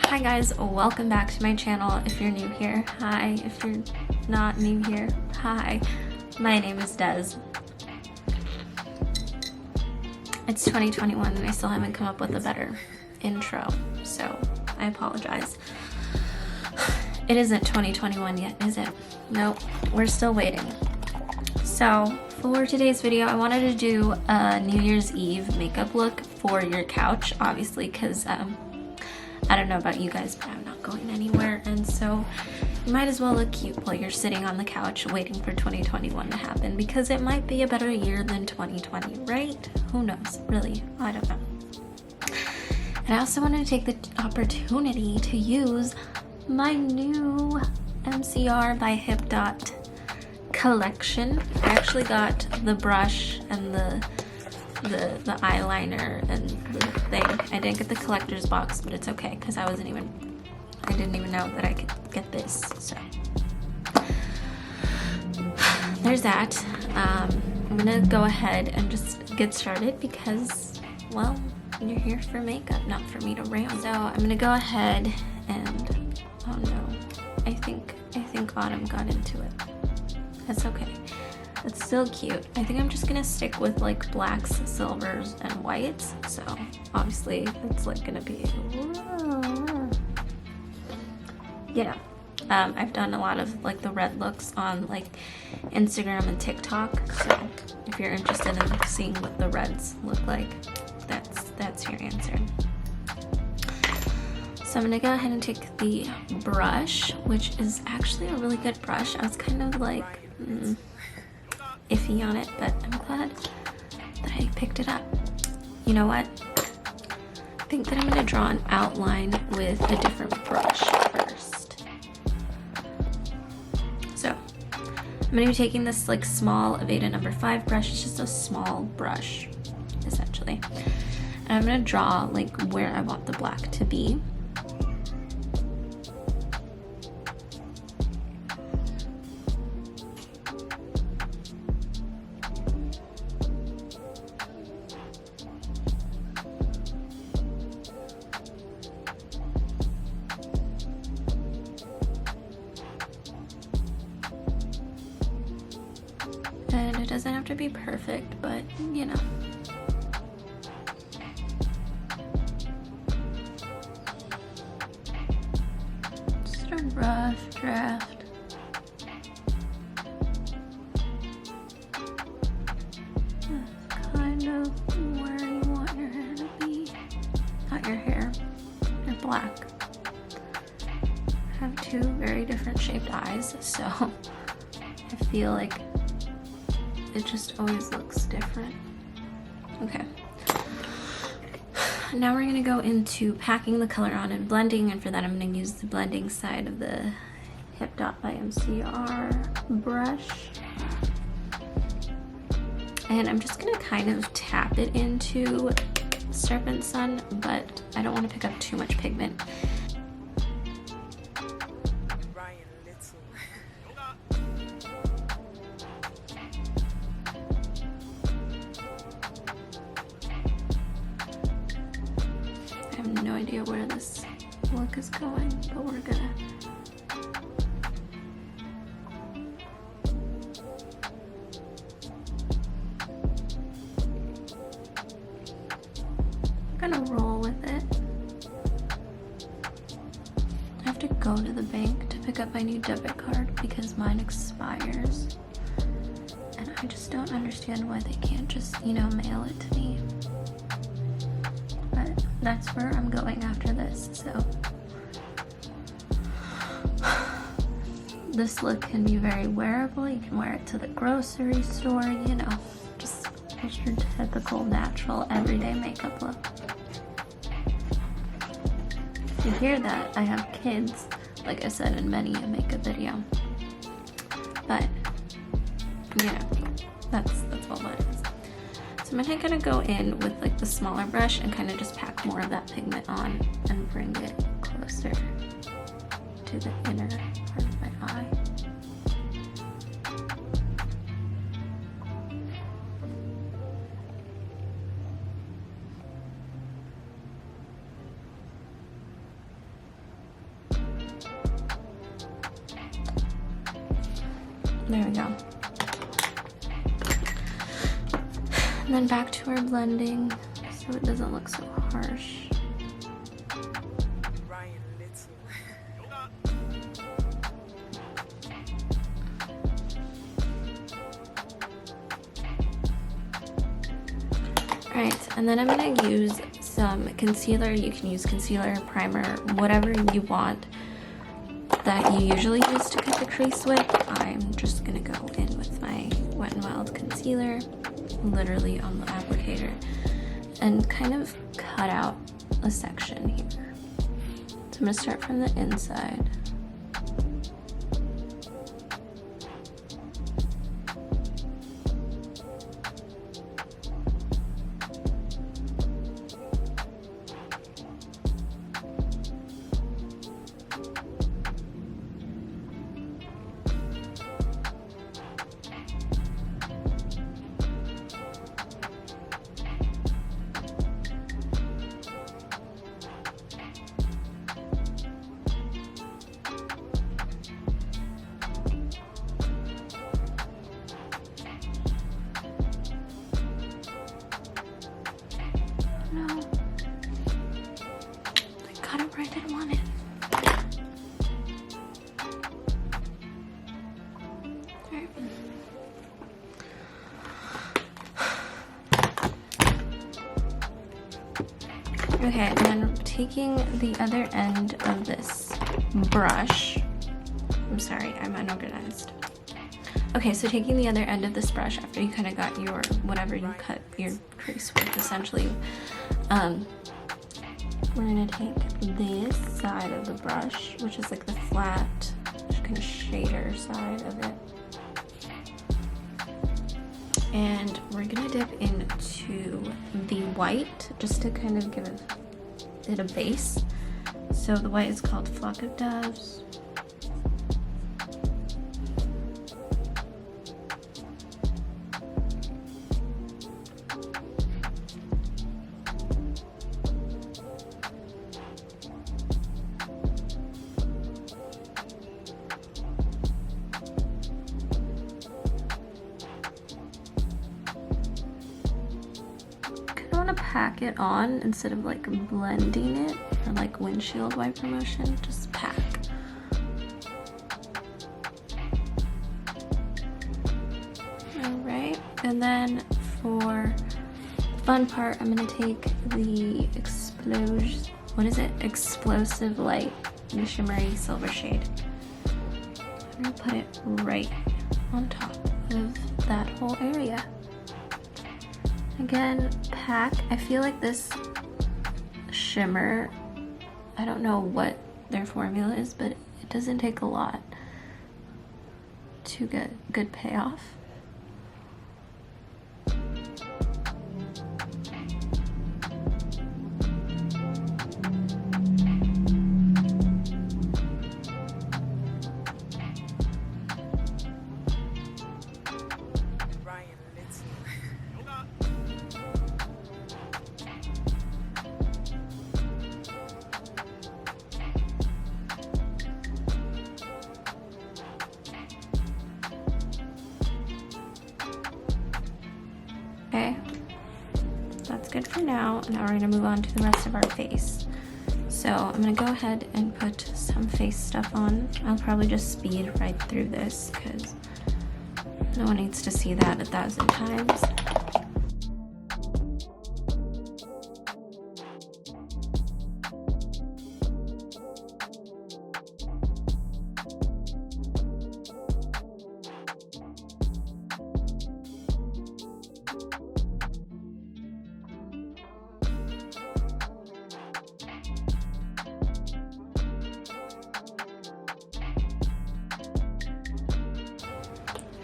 Hi guys, welcome back to my channel. If you're new here, hi. If you're not new here, hi. My name is Des. It's 2021 and I still haven't come up with a better intro, so I apologize. It isn't 2021 yet, is it? Nope, we're still waiting. So for today's video, I wanted to do a New Year's Eve makeup look for your couch, obviously, because I don't know about you guys, but I'm not going anywhere, and so you might as well look cute while you're sitting on the couch waiting for 2021 to happen, because it might be a better year than 2020, right? Who knows? Really, I don't know. And I also wanted to take the opportunity to use my new MCR by Hip Dot collection. I actually got the brush and the eyeliner and the thing. I didn't get the collector's box, but it's okay because I didn't even know that I could get this, so there's that. I'm gonna go ahead and just get started because, well, you're here for makeup, not for me to ramble. So I'm gonna go ahead and, oh no, I think Autumn got into it. That's okay. It's still cute. I think I'm just gonna stick with like blacks, silvers, and whites. So obviously it's like gonna be, you know, I've done a lot of like the red looks on like Instagram and TikTok. So if you're interested in seeing what the reds look like, that's your answer. So I'm gonna go ahead and take the brush, which is actually a really good brush. I was kind of like iffy on it, but I'm glad that I picked it up. You know what? I think that I'm gonna draw an outline with a different brush first. So I'm gonna be taking this like small Aveda number 5 brush. It's just a small brush, essentially. And I'm gonna draw like where I want the black to be. And it doesn't have to be perfect, but you know. Just a rough draft. That's kind of where you want your hair to be. Not your hair, your black. I have two very different shaped eyes, so I feel like it just always looks different. Okay. Now we're gonna go into packing the color on and blending, and for that I'm gonna use the blending side of the Hip Dot by MCR brush. And I'm just gonna kind of tap it into Serpent Sun, but I don't want to pick up too much pigment. I have no idea where this look is going, but we're gonna. I'm gonna roll with it. I have to go to the bank to pick up my new debit card because mine expires. And I just don't understand why they can't just, you know, mail it to me. But that's where I'm going after this, so. This look can be very wearable. You can wear it to the grocery store, you know, just your typical natural everyday makeup look. If you hear that, I have kids, like I said in many a makeup video. But, you know, that's all that is. So I'm gonna go in with like the smaller brush and kind of just pack more of that pigment on and bring it closer to the inner part of my eye. There we go. And then back to our blending so it doesn't look so harsh. Alright, and then I'm going to use some concealer. You can use concealer, primer, whatever you want that you usually use to cut the crease with. I'm just going to go in with my Wet n Wild concealer, literally on the applicator, and kind of cut out a section here. So I'm going to start from the inside. Okay, and then taking the other end of this brush, I'm sorry, I'm unorganized. Okay, so taking the other end of this brush after you kind of got your, whatever you cut your crease with, essentially, we're gonna take this side of the brush, which is like the flat kind of shader side of it, and we're gonna dip into the white just to kind of give it a base. So the white is called Flock of Doves. Pack it on instead of like blending it or like windshield wiper motion, just pack. Alright, and then for the fun part, I'm gonna take the explosive light, the shimmery silver shade. I'm gonna put it right on top of that whole area. Again, pack. I feel like this shimmer, I don't know what their formula is, but it doesn't take a lot to get good payoff. Okay, that's good for now. Now we're gonna move on to the rest of our face. So I'm gonna go ahead and put some face stuff on. I'll probably just speed right through this because no one needs to see that 1,000 times.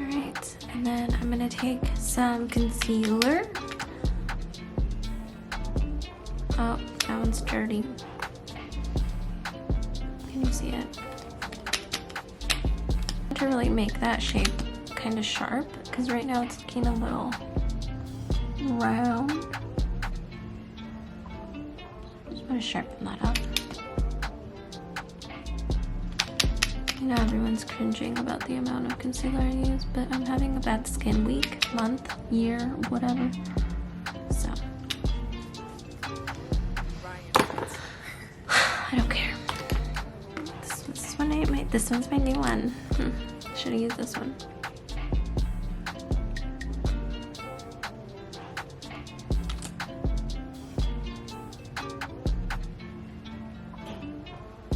Alright, and then I'm gonna take some concealer. Oh, that one's dirty. Can you see it? To really make that shape kind of sharp, because right now it's looking a little round. Just want to sharpen that up. I know everyone's cringing about the amount of concealer I use, but I'm having a bad skin week, month, year, whatever. So I don't care. This one's my new one. Should have used this one.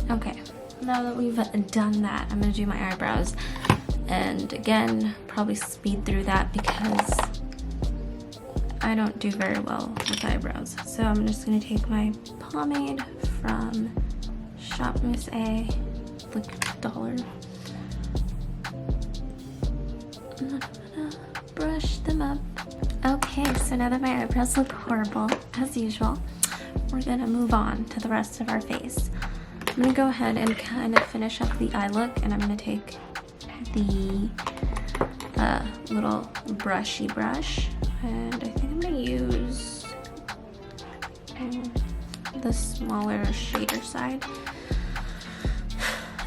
Okay, now that we've done that, I'm gonna do my eyebrows. And again, probably speed through that because I don't do very well with eyebrows. So I'm just gonna take my pomade from Shop Miss A, like $1. And I'm gonna brush them up. Okay, so now that my eyebrows look horrible, as usual, we're gonna move on to the rest of our face. I'm gonna go ahead and kind of finish up the eye look, and I'm gonna take the little brushy brush, and I think I'm gonna use the smaller shader side,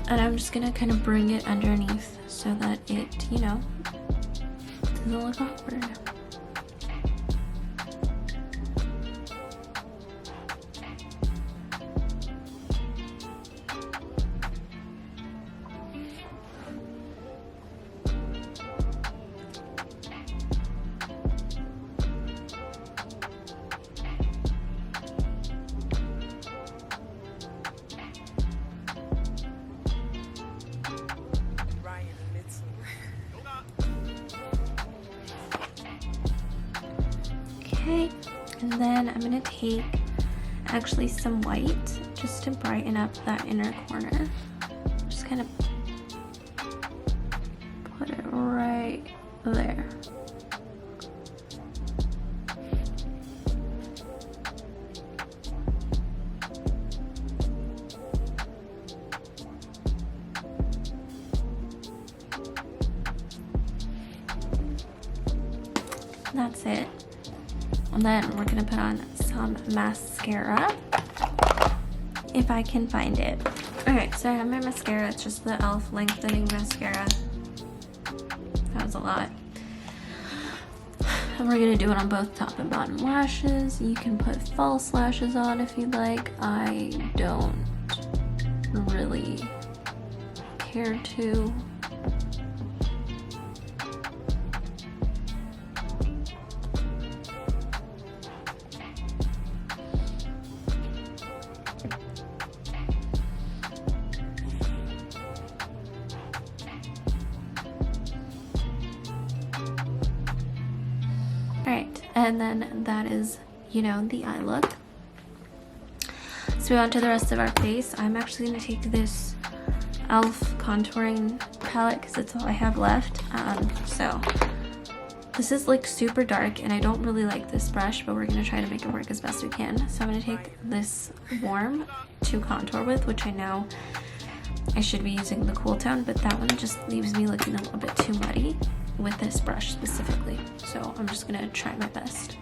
and I'm just gonna kind of bring it underneath so that it, you know, doesn't look awkward. Okay, and then I'm gonna take actually some white just to brighten up that inner corner. Just kind of put it right there. That's it. And then we're gonna put on some mascara, if I can find it. Okay, so I have my mascara. It's just the e.l.f. lengthening mascara. That was a lot. And we're gonna do it on both top and bottom lashes. You can put false lashes on if you'd like. I don't really care to. Alright, and then that is, you know, the eye look. So we on to the rest of our face. I'm actually going to take this e.l.f. contouring palette because it's all I have left. So this is like super dark and I don't really like this brush, but we're going to try to make it work as best we can. So I'm going to take this warm to contour with, which I know I should be using the cool tone, but that one just leaves me looking a little bit too muddy with this brush specifically. So I'm just gonna try my best.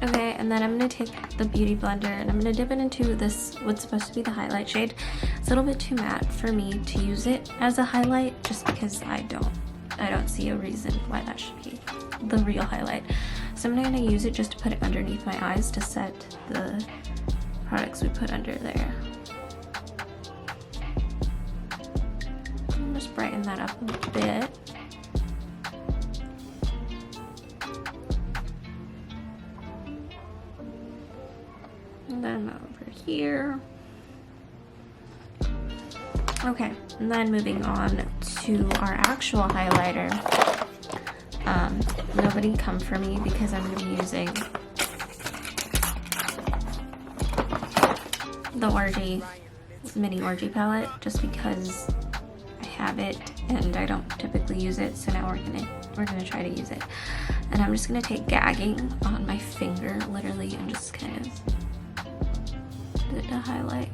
Okay, and then I'm going to take the Beauty Blender and I'm going to dip it into this, what's supposed to be the highlight shade. It's a little bit too matte for me to use it as a highlight just because I don't see a reason why that should be the real highlight. So I'm going to use it just to put it underneath my eyes to set the products we put under there. Just brighten that up a bit. And then over here. Okay, and then moving on to our actual highlighter. Nobody come for me because I'm going to be using the Orgy mini Orgy palette just because I have it and I don't typically use it, so now we're gonna try to use it. And I'm just gonna take gagging on my finger literally and just kind of do it to highlight.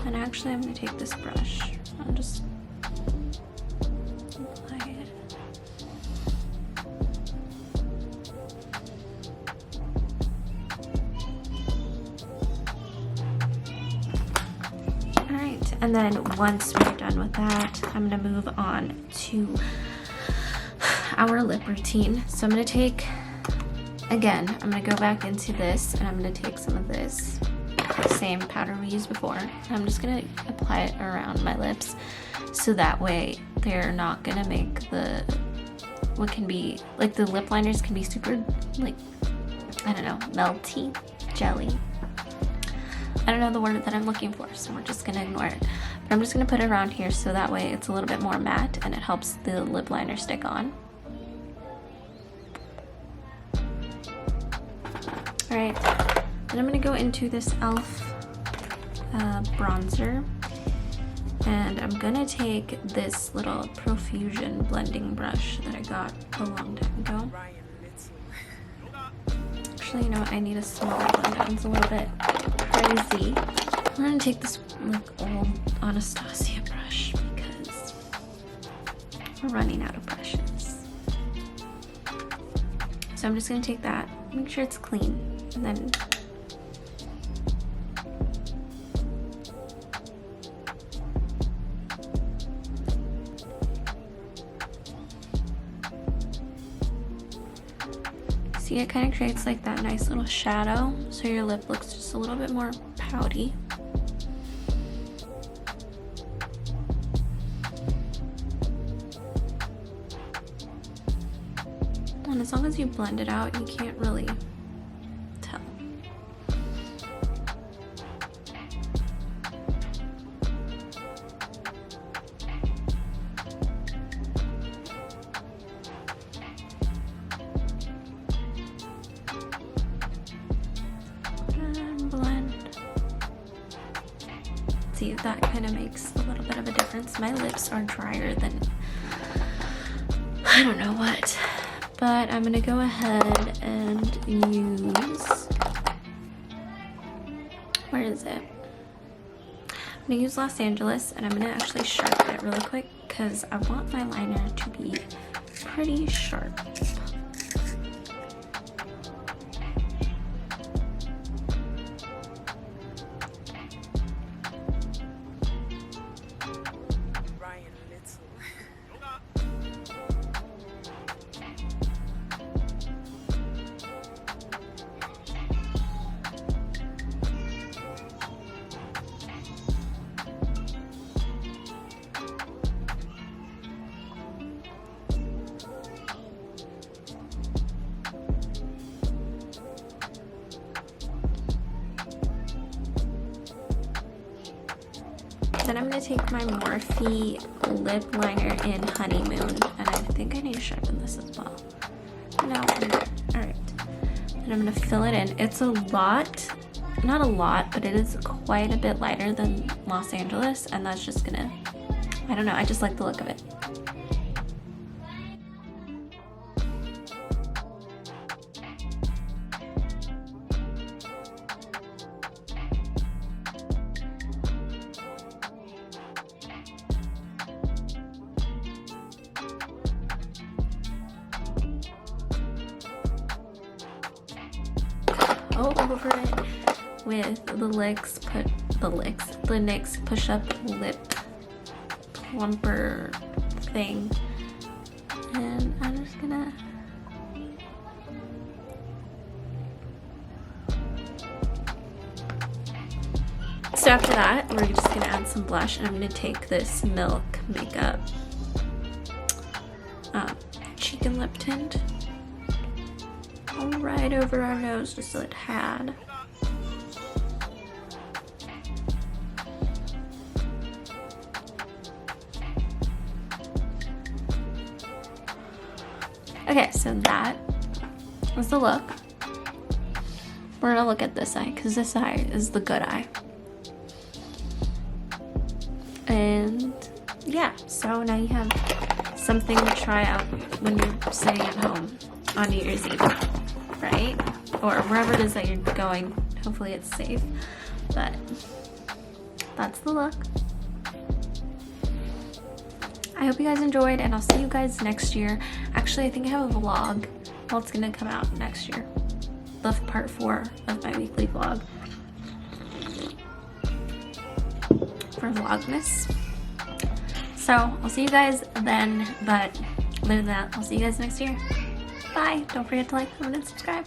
And actually I'm gonna take this brush and just apply it. Alright, and then once we're done with that, I'm gonna move on to our lip routine. So I'm gonna take, again, I'm gonna go back into this and I'm gonna take some of this same powder we used before. I'm just gonna apply it around my lips so that way they're not gonna make the, what can be, like the lip liners can be super, like, I don't know, melty, jelly. I don't know the word that I'm looking for, so we're just gonna ignore it. But I'm just gonna put it around here so that way it's a little bit more matte and it helps the lip liner stick on. Alright, then I'm gonna go into this e.l.f. Bronzer, and I'm gonna take this little Profusion blending brush that I got a long time ago. Actually, you know what? I need a smaller one. That one's a little bit crazy. I'm gonna take this like old Anastasia brush because we're running out of brushes. So I'm just gonna take that, make sure it's clean, and then see, it kind of creates like that nice little shadow, so your lip looks just a little bit more pouty. And as long as you blend it out, you can't really tell. See, that kind of makes a little bit of a difference. My lips are drier than I don't know what, but I'm gonna go ahead and use, where is it? I'm gonna use Los Angeles, and I'm gonna actually sharpen it really quick because I want my liner to be pretty sharp. Then I'm going to take my Morphe lip liner in Honeymoon, and I think I need to sharpen this as well. No, alright. And I'm going to fill it in. It's a lot, not a lot, but it is quite a bit lighter than Los Angeles, and that's just going to, I don't know, I just like the look of it. Over it with the NYX Push Up Lip Plumper thing, and I'm just gonna so after that we're just gonna add some blush, and I'm gonna take this Milk Makeup cheek and lip tint right over our nose just so it had. Okay, so that was the look. We're gonna look at this eye because this eye is the good eye. And yeah, so now you have something to try out when you're sitting at home on New Year's Eve, right? Or wherever it is that you're going. Hopefully it's safe, but that's the look. I hope you guys enjoyed, and I'll see you guys next year. Actually, I think I have a vlog. Well, it's gonna come out next year. The part 4 of my weekly vlog for Vlogmas. So I'll see you guys then, but other than that, I'll see you guys next year. Bye. Don't forget to like, comment, and subscribe.